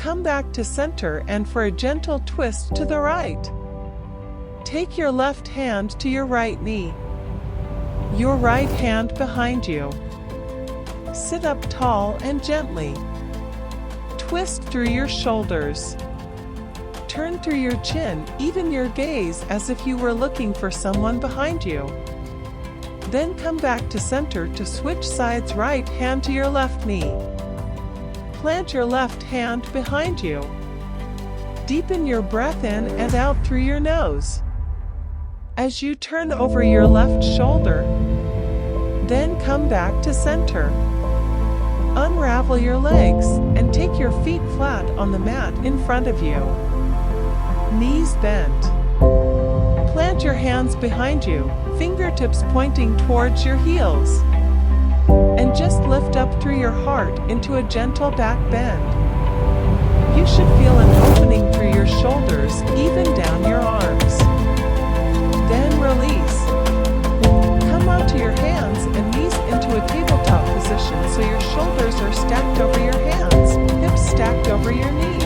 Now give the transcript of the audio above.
Come back to center and for a gentle twist to the right. Take your left hand to your right knee. Your right hand behind you. Sit up tall and gently. Twist through your shoulders. Turn through your chin, even your gaze as if you were looking for someone behind you. Then come back to center to switch sides, right hand to your left knee. Plant your left hand behind you. Deepen your breath in and out through your nose. As you turn over your left shoulder, then come back to center. Unravel your legs and take your feet flat on the mat in front of you. Knees bent. Plant your hands behind you, fingertips pointing towards your heels. And just lift up through your heart into a gentle back bend. You should feel an opening through your shoulders, even down your arms. Then release. Come onto your hands and knees into a tabletop position so your shoulders are stacked over your hands, hips stacked over your knees.